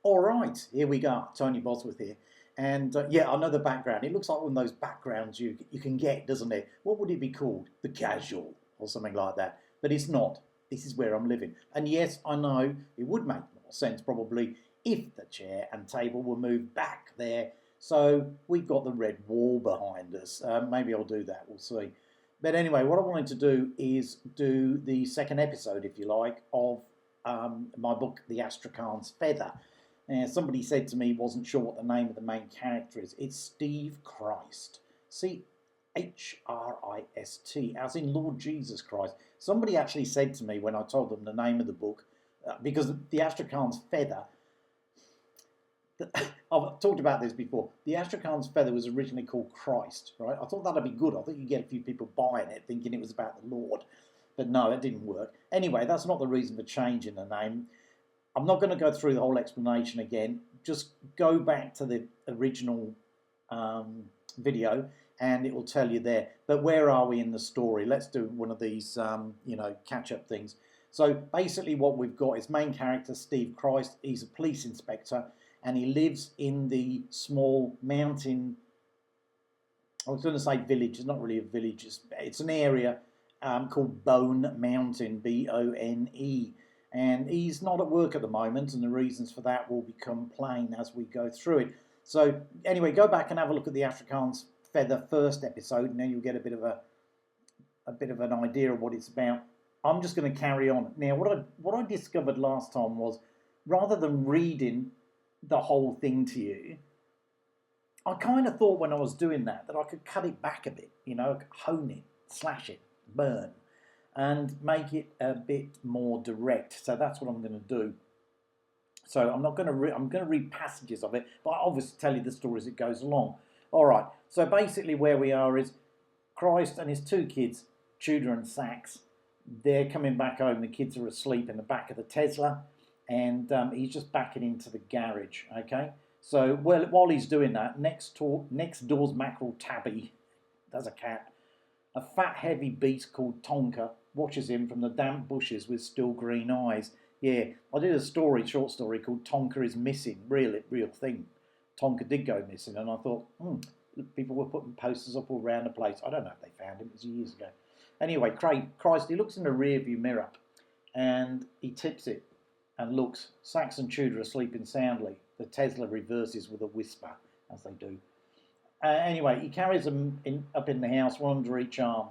All right, here we go. Tony Bosworth here. And yeah, I know the background. It looks like one of those backgrounds you can get, doesn't it? What would it be called? The Casual or something like that. But it's not. This is where I'm living. And yes, I know it would make more sense probably if the chair and table were moved back there. So we've got the red wall behind us. Maybe I'll do that. We'll see. But anyway, what I wanted to do is do the second episode, if you like, of my book, The Astrakhan's Feather. Somebody said to me, wasn't sure what the name of the main character is. It's Steve Christ. Christ, as in Lord Jesus Christ. Somebody actually said to me when I told them the name of the book, because the Astrakhan's Feather, I've talked about this before. The Astrakhan's Feather was originally called Christ, right? I thought that'd be good. I thought you'd get a few people buying it, thinking it was about the Lord. But no, it didn't work. Anyway, that's not the reason for changing the name. I'm not going to go through the whole explanation again. Just go back to the original video and it will tell you there. But where are we in the story? Let's do one of these, catch-up things. So basically what we've got is main character Steve Christ. He's a police inspector and he lives in the small mountain, I was going to say village. It's not really a village. It's an area called Bone Mountain, B-O-N-E. And he's not at work at the moment, and the reasons for that will become plain as we go through it. So anyway, go back and have a look at the Astrakhan's Feather first episode, and then you'll get a bit of an idea of what it's about. I'm just going to carry on. Now, what I discovered last time was, rather than reading the whole thing to you, I kind of thought when I was doing that I could cut it back a bit, hone it, slash it, burn, and make it a bit more direct. So that's what I'm going to do. So I'm going to read passages of it, but I obviously tell you the story as it goes along. All right. So basically, where we are is Christ and his two kids, Tudor and Sachs. They're coming back home. The kids are asleep in the back of the Tesla, and he's just backing into the garage. Okay. So while he's doing that, next door's mackerel Tabby, that's a cat. A fat, heavy beast called Tonka watches him from the damp bushes with still green eyes. Yeah, I did a short story called Tonka is Missing, real thing. Tonka did go missing, and I thought, people were putting posters up all around the place. I don't know if they found him, it was years ago. Anyway, Christ, he looks in the rear view mirror, and he tips it, and looks. Sachs and Tudor are sleeping soundly. The Tesla reverses with a whisper, as they do. Anyway, he carries them up in the house, one under each arm.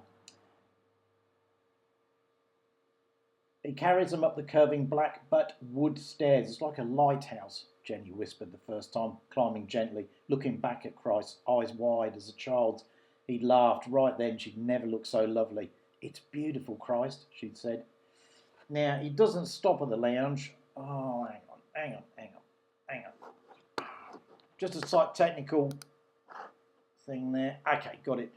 He carries them up the curving black butt wood stairs. It's like a lighthouse, Jenny whispered the first time, climbing gently, looking back at Christ, eyes wide as a child's. He'd laughed. Right then, she'd never looked so lovely. It's beautiful, Christ, she'd said. Now, he doesn't stop at the lounge. Oh, hang on. Just a slight technical thing there. Okay, got it.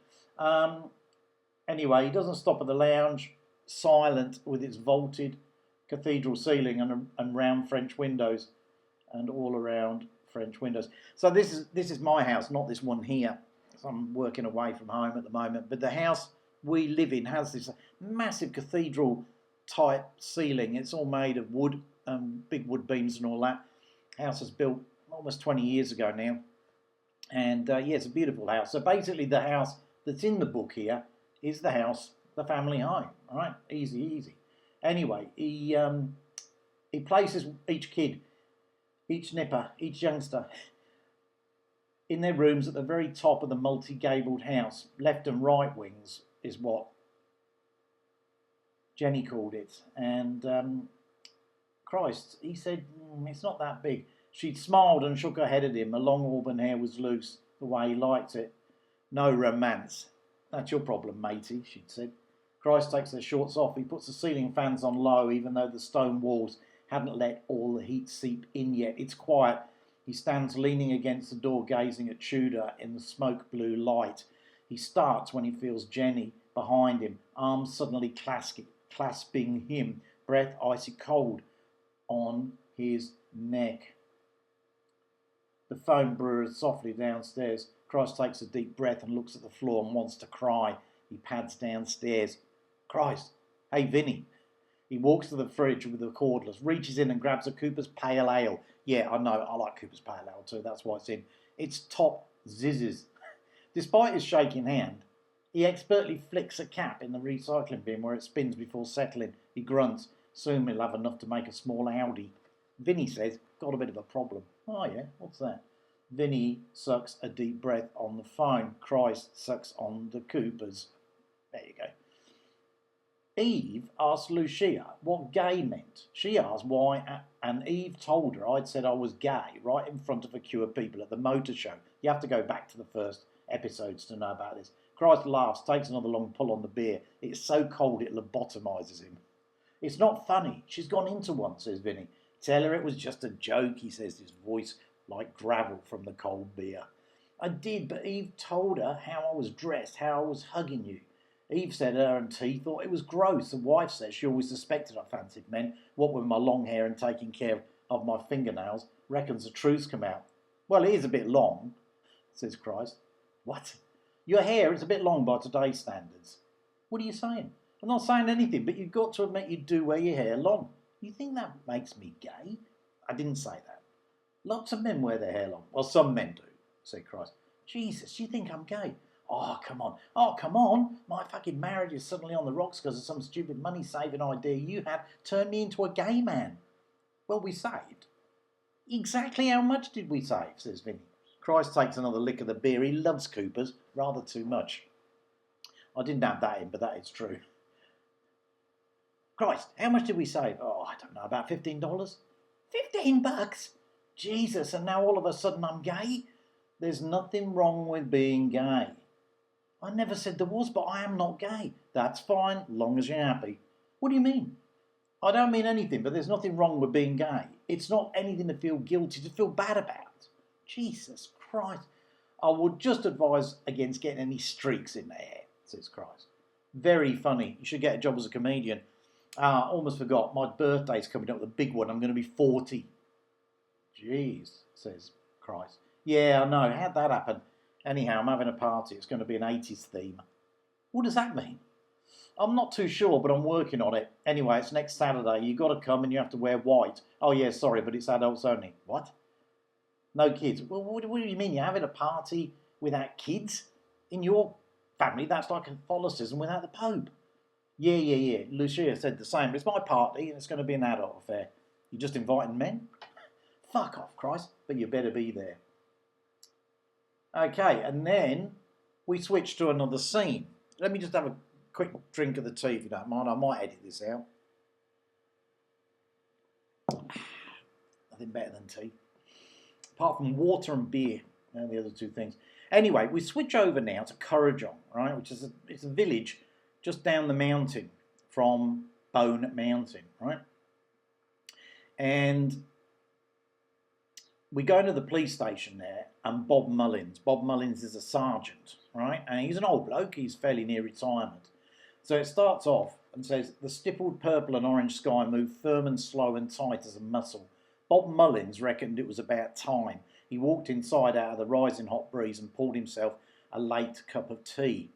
Anyway, he doesn't stop at the lounge, silent with its vaulted cathedral ceiling and round French windows, and all around French windows. So this is my house, not this one here. So I'm working away from home at the moment, but the house we live in has this massive cathedral type ceiling. It's all made of wood, big wood beams and all that. House was built almost 20 years ago now. And yeah, it's a beautiful house. So basically the house that's in the book here is the house, the family home. All right, easy. Anyway, he places each kid, each nipper, each youngster in their rooms at the very top of the multi-gabled house. Left and right wings is what Jenny called it. And Christ, he said, it's not that big. She'd smiled and shook her head at him. Her long auburn hair was loose, the way he liked it. No romance. That's your problem, matey, she'd said. Christ takes their shorts off. He puts the ceiling fans on low, even though the stone walls hadn't let all the heat seep in yet. It's quiet. He stands leaning against the door, gazing at Tudor in the smoke-blue light. He starts when he feels Jenny behind him, arms suddenly clasping him, breath icy cold on his neck. The phone brurs softly downstairs. Christ takes a deep breath and looks at the floor and wants to cry. He pads downstairs. Christ, hey Vinny. He walks to the fridge with the cordless, reaches in and grabs a Cooper's Pale Ale. Yeah, I know. I like Cooper's Pale Ale too. That's why it's in. It's top zizzes. Despite his shaking hand, he expertly flicks a cap in the recycling bin where it spins before settling. He grunts. Soon we'll have enough to make a small Audi. Vinny says, got a bit of a problem. Oh yeah, what's that? Vinny sucks a deep breath on the phone. Christ sucks on the Coopers. There you go. Eve asked Lucia what gay meant. She asked why, and Eve told her I'd said I was gay right in front of a queue of people at the motor show. You have to go back to the first episodes to know about this. Christ laughs, takes another long pull on the beer. It's so cold it lobotomizes him. It's not funny. She's gone into one, says Vinny. Tell her it was just a joke, he says, his voice like gravel from the cold beer. I did, but Eve told her how I was dressed, how I was hugging you. Eve said her and T thought it was gross. The wife says she always suspected I fancied men. What with my long hair and taking care of my fingernails, reckons the truth's come out. Well, it is a bit long, says Christ. What? Your hair is a bit long by today's standards. What are you saying? I'm not saying anything, but you've got to admit you do wear your hair long. You think that makes me gay? I didn't say that. Lots of men wear their hair long. Well, some men do, said Christ. Jesus, you think I'm gay? Oh, come on. Oh, come on. My fucking marriage is suddenly on the rocks because of some stupid money-saving idea you had turned me into a gay man. Well, we saved. Exactly how much did we save, says Vinny. Christ takes another lick of the beer. He loves Coopers rather too much. I didn't have that in, but that is true. Christ, how much did we save? Oh, I don't know, about $15? $15? Jesus, and now all of a sudden I'm gay? There's nothing wrong with being gay. I never said there was, but I am not gay. That's fine, long as you're happy. What do you mean? I don't mean anything, but there's nothing wrong with being gay. It's not anything to feel guilty, to feel bad about. Jesus Christ. I would just advise against getting any streaks in the hair, says Christ. Very funny. You should get a job as a comedian. Almost forgot. My birthday's coming up, the big one. I'm going to be 40. Jeez, says Christ. Yeah, I know. How'd that happen? Anyhow, I'm having a party. It's going to be an 80s theme. What does that mean? I'm not too sure, but I'm working on it. Anyway, it's next Saturday. You've got to come and you have to wear white. Oh, yeah, sorry, but it's adults only. What? No kids. Well, what do you mean? You're having a party without kids? In your family, that's like Catholicism without the Pope. Yeah. Lucia said the same. But it's my party and it's going to be an adult affair. You're just inviting men? Fuck off, Christ. But you better be there. Okay, and then we switch to another scene. Let me just have a quick drink of the tea, if you don't mind. I might edit this out. Nothing better than tea. Apart from water and beer, and the other two things. Anyway, we switch over now to Kurrajong, right, which is it's a village just down the mountain from Bone Mountain, right? And we go to the police station there, and Bob Mullins is a sergeant, right? And he's an old bloke, he's fairly near retirement. So it starts off and says, the stippled purple and orange sky moved firm and slow and tight as a muscle. Bob Mullins reckoned it was about time. He walked inside out of the rising hot breeze and poured himself a late cup of tea.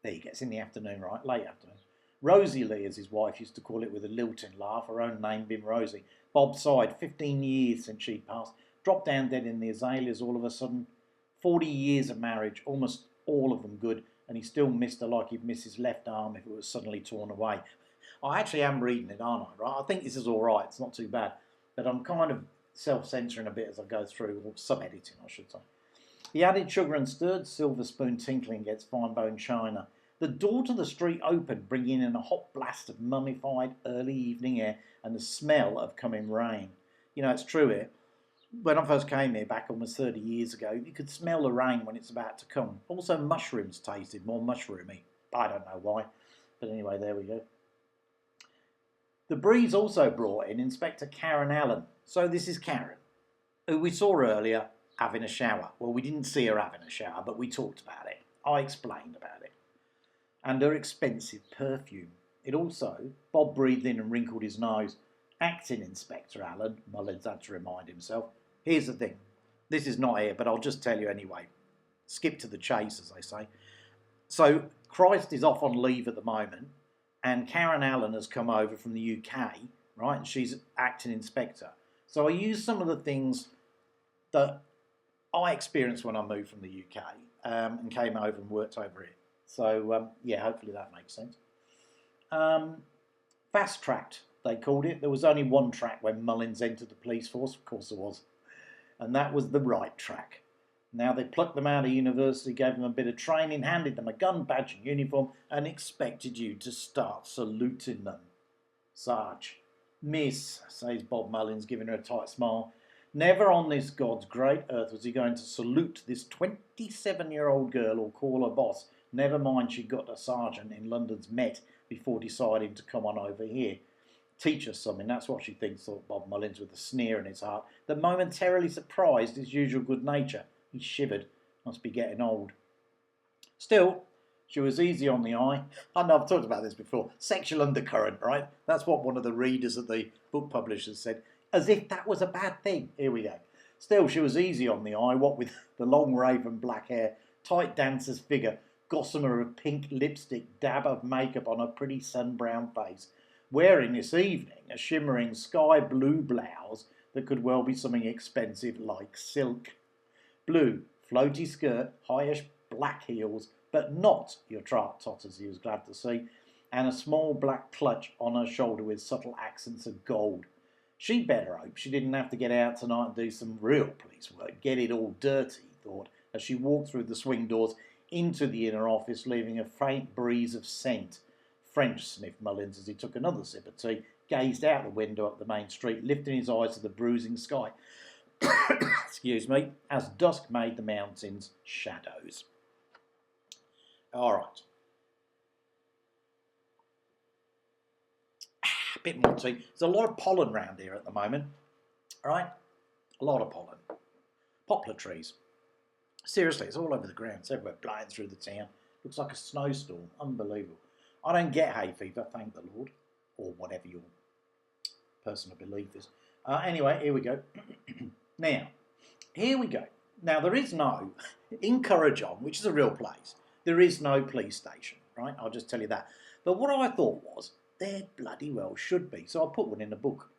There he gets in the afternoon, right? Late afternoon. Rosie Lee, as his wife used to call it with a lilting laugh, her own name being Rosie. Bob sighed, 15 years since she'd passed. Dropped down dead in the azaleas all of a sudden. 40 years of marriage, almost all of them good, and he still missed her like he'd miss his left arm if it was suddenly torn away. I actually am reading it, aren't I? Right? I think this is all right. It's not too bad. But I'm kind of self-censoring a bit as I go through, or sub-editing, I should say. He added sugar and stirred, silver spoon tinkling against fine-bone china. The door to the street opened, bringing in a hot blast of mummified early evening air and the smell of coming rain. You know, it's true here. When I first came here back almost 30 years ago, you could smell the rain when it's about to come. Also, mushrooms tasted more mushroomy. I don't know why. But anyway, there we go. The breeze also brought in Inspector Karen Allen. So this is Karen, who we saw earlier having a shower. Well, we didn't see her having a shower, but we talked about it. I explained about it. And her expensive perfume. It also, Bob breathed in and wrinkled his nose. Acting Inspector Allen, Mullins had to remind himself. Here's the thing. This is not here, but I'll just tell you anyway. Skip to the chase, as they say. So, Christ is off on leave at the moment, and Karen Allen has come over from the UK, right? And she's acting inspector. So I used some of the things that I experienced when I moved from the UK and came over and worked over here. So, yeah, hopefully that makes sense. Fast-tracked, they called it. There was only one track when Mullins entered the police force, of course there was, and that was the right track. Now they plucked them out of university, gave them a bit of training, handed them a gun, badge and uniform, and expected you to start saluting them. Sarge. Miss, says Bob Mullins, giving her a tight smile. Never on this God's great earth was he going to salute this 27-year-old girl or call her boss. Never mind she'd got a sergeant in London's Met before deciding to come on over here. Teach us something, that's what she thinks, thought Bob Mullins with a sneer in his heart that momentarily surprised his usual good nature. He shivered. Must be getting old. Still, she was easy on the eye. I know I've talked about this before. Sexual undercurrent, right? That's what one of the readers at the book publishers said. As if that was a bad thing. Here we go. Still, she was easy on the eye, what with the long raven black hair, tight dancer's figure, gossamer of pink lipstick, dab of makeup on her pretty sun-brown face, wearing this evening a shimmering sky blue blouse that could well be something expensive like silk. Blue, floaty skirt, highish black heels, but not your totters, he was glad to see, and a small black clutch on her shoulder with subtle accents of gold. She'd better hope she didn't have to get out tonight and do some real police work, get it all dirty, he thought, as she walked through the swing doors into the inner office, leaving a faint breeze of scent. French, sniffed Mullins as he took another sip of tea, gazed out the window up the main street, lifting his eyes to the bruising sky. Excuse me, as dusk made the mountains shadows. All right. A bit more tea. There's a lot of pollen around here at the moment. All right? A lot of pollen. Poplar trees. Seriously, it's all over the ground. It's everywhere, blowing through the town. Looks like a snowstorm. Unbelievable. I don't get hay fever, thank the Lord. Or whatever your personal belief is. Anyway, here we go. Now, here we go. Now, there is no, in Currajong, which is a real place, there is no police station, right? I'll just tell you that. But what I thought was, there bloody well should be. So I put one in the book.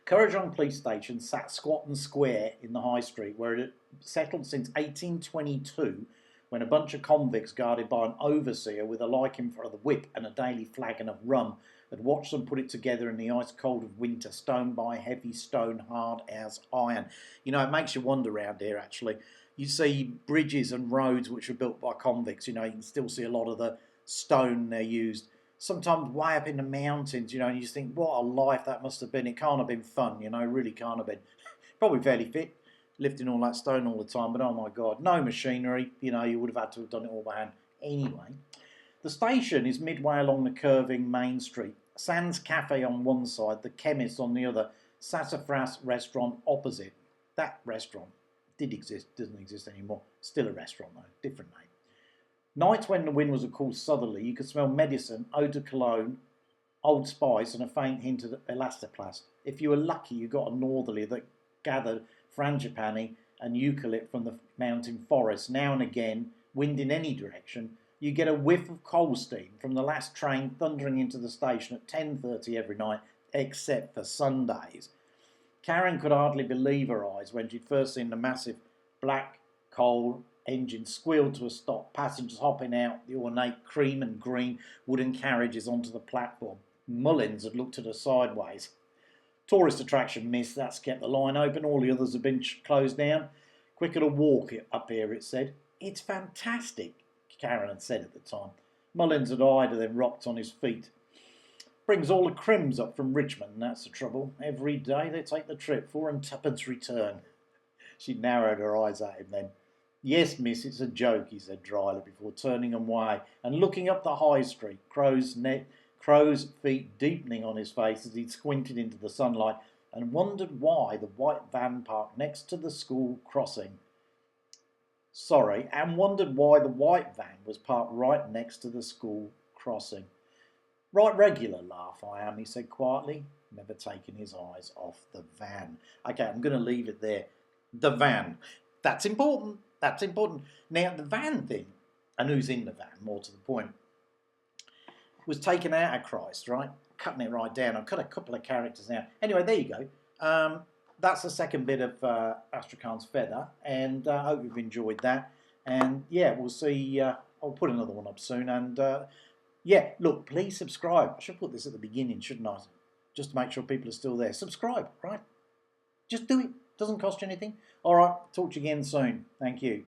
Currajong Police Station sat squat and square in the high street, where it had settled since 1822, when a bunch of convicts guarded by an overseer with a liking for the whip and a daily flagon of rum had watched them put it together in the ice cold of winter, stone by heavy stone, hard as iron. You know, it makes you wonder around here, actually. You see bridges and roads which were built by convicts, you know, you can still see a lot of the stone they used. Sometimes way up in the mountains, you know, and you just think, what a life that must have been. It can't have been fun, you know, really can't have been. Probably fairly fit, lifting all that stone all the time, but oh my God, no machinery, you know, you would have had to have done it all by hand. Anyway, the station is midway along the curving main street. Sands Cafe on one side, the chemist on the other, Sassafras restaurant opposite. That restaurant did exist, doesn't exist anymore. Still a restaurant though, different name. Nights when the wind was of course southerly, you could smell medicine, eau de cologne, Old Spice and a faint hint of elastoplast. If you were lucky, you got a northerly that gathered frangipani and eucalypt from the mountain forest. Now and again, wind in any direction, you get a whiff of coal steam from the last train thundering into the station at 10:30 every night, except for Sundays. Karen could hardly believe her eyes when she'd first seen the massive black coal engine squeal to a stop, passengers hopping out the ornate cream and green wooden carriages onto the platform. Mullins had looked at her sideways. Tourist attraction, miss, that's kept the line open, all the others have been closed down. Quicker to walk it up here, it said. It's fantastic, Karen had said at the time. Mullins had eyed her, then rocked on his feet. Brings all the crims up from Richmond, that's the trouble. Every day they take the trip, 4 and twopence return. She narrowed her eyes at him then. Yes, miss, it's a joke, he said dryly before turning away and looking up the high street, crow's feet deepening on his face as he squinted into the sunlight and wondered why the white van parked next to the school crossing. And wondered why the white van was parked right next to the school crossing. Right regular laugh I am, he said quietly, never taking his eyes off the van. Okay, I'm going to leave it there. The van. That's important. That's important. Now, the van thing, and who's in the van, more to the point, was taken out of Christ, right? Cutting it right down. I've cut a couple of characters out. Anyway, there you go. That's the second bit of Astrakhan's feather, and I hope you've enjoyed that. And yeah, we'll see. I'll put another one up soon. And yeah, look, please subscribe. I should put this at the beginning, shouldn't I? Just to make sure people are still there. Subscribe, right? Just do it. Doesn't cost you anything. All right, talk to you again soon. Thank you.